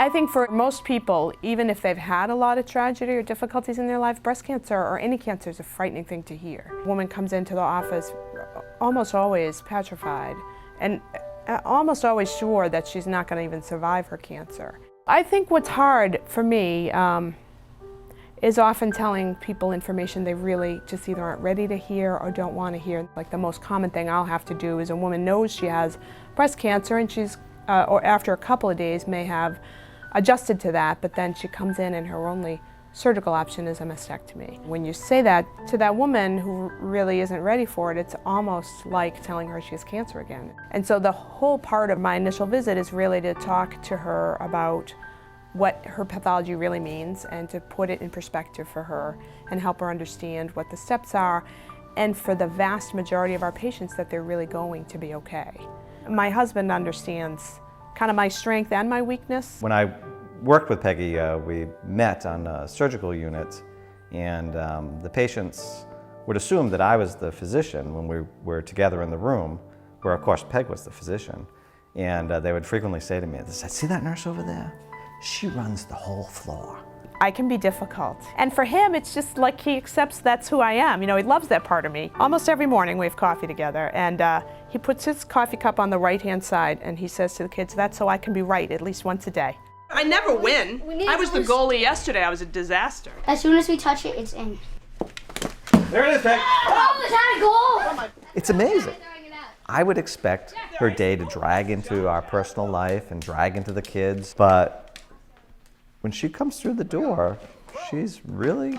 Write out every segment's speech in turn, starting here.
I think for most people, even if they've had a lot of tragedy or difficulties in their life, breast cancer or any cancer is a frightening thing to hear. A woman comes into the office almost always petrified and almost always sure that she's not going to even survive her cancer. I think what's hard for me is often telling people information they really just either aren't ready to hear or don't want to hear. Like the most common thing I'll have to do is a woman knows she has breast cancer and she's, or after a couple of days may have adjusted to that, but then she comes in and her only surgical option is a mastectomy. When you say that to that woman who really isn't ready for it, it's almost like telling her she has cancer again. And so the whole part of my initial visit is really to talk to her about what her pathology really means and to put it in perspective for her and help her understand what the steps are, and for the vast majority of our patients that they're really going to be okay. My husband understands kind of my strength and my weakness. When I worked with Peggy, we met on a surgical unit, and the patients would assume that I was the physician when we were together in the room, where of course Peg was the physician. And they would frequently say to me, they said, "See that nurse over there? She runs the whole floor." I can be difficult. And for him, it's just like he accepts that's who I am. You know, he loves that part of me. Almost every morning we have coffee together, and he puts his coffee cup on the right-hand side, and he says to the kids, "That's so I can be right at least once a day." I never win. I was the goalie yesterday. I was a disaster. As soon as we touch it, it's in. There it is, Peg. Oh, is that a goal? It's amazing. I would expect her day to drag into our personal life and drag into the kids, but when she comes through the door, she's really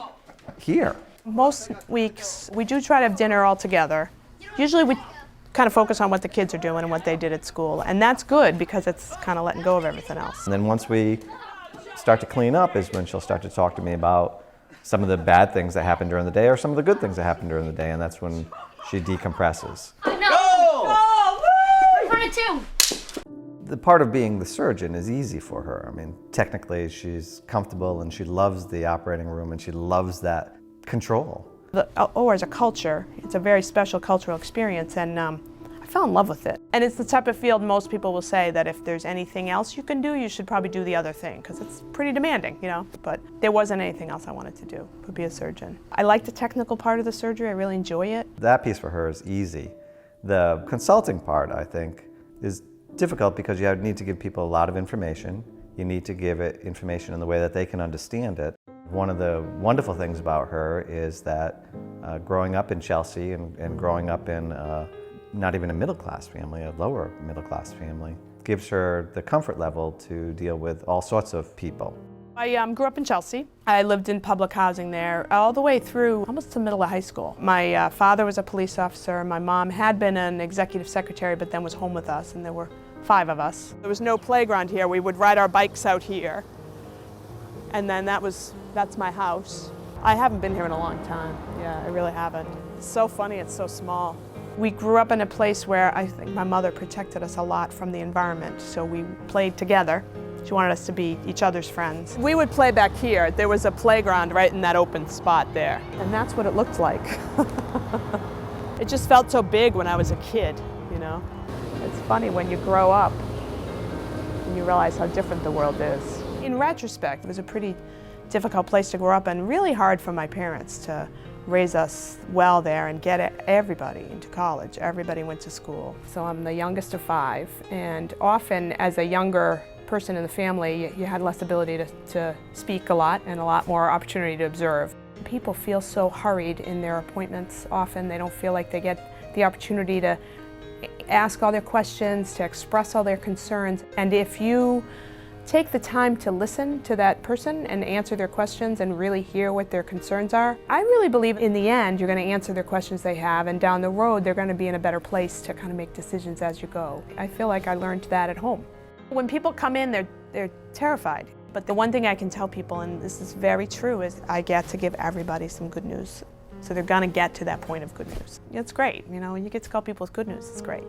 here. Most weeks, we do try to have dinner all together. Usually we kind of focus on what the kids are doing and what they did at school, and that's good because it's kind of letting go of everything else. And then once we start to clean up is when she'll start to talk to me about some of the bad things that happened during the day or some of the good things that happened during the day, and that's when she decompresses. No! Oh, woo! 22! The part of being the surgeon is easy for her. I mean, technically she's comfortable and she loves the operating room and she loves that control. The OR is a culture. It's a very special cultural experience, and I fell in love with it. And it's the type of field most people will say that if there's anything else you can do, you should probably do the other thing, because it's pretty demanding, you know. But there wasn't anything else I wanted to do, to be a surgeon. I like the technical part of the surgery. I really enjoy it. That piece for her is easy. The consulting part, I think, is difficult because you need to give people a lot of information. You need to give it information in the way that they can understand it. One of the wonderful things about her is that growing up in Chelsea and growing up in not even a middle-class family, a lower middle-class family, gives her the comfort level to deal with all sorts of people. I grew up in Chelsea. I lived in public housing there all the way through almost the middle of high school. My father was a police officer. My mom had been an executive secretary, but then was home with us, and there were 5 of us. There was no playground here. We would ride our bikes out here. And then that's my house. I haven't been here in a long time. Yeah, I really haven't. It's so funny, it's so small. We grew up in a place where I think my mother protected us a lot from the environment, so we played together. She wanted us to be each other's friends. We would play back here. There was a playground right in that open spot there, and that's what it looked like. It just felt so big when I was a kid, you know? It's funny when you grow up and you realize how different the world is. In retrospect, it was a pretty difficult place to grow up and really hard for my parents to raise us well there and get everybody into college. Everybody went to school. So I'm the youngest of 5, and often as a younger person in the family, you had less ability to speak a lot and a lot more opportunity to observe. People feel so hurried in their appointments. Often they don't feel like they get the opportunity to ask all their questions, to express all their concerns. And if you take the time to listen to that person and answer their questions and really hear what their concerns are, I really believe in the end you're going to answer their questions they have, and down the road they're going to be in a better place to kind of make decisions as you go. I feel like I learned that at home. When people come in, they're terrified. But the one thing I can tell people, and this is very true, is I get to give everybody some good news. So they're going to get to that point of good news. It's great, you know, you get to call people with good news, it's great.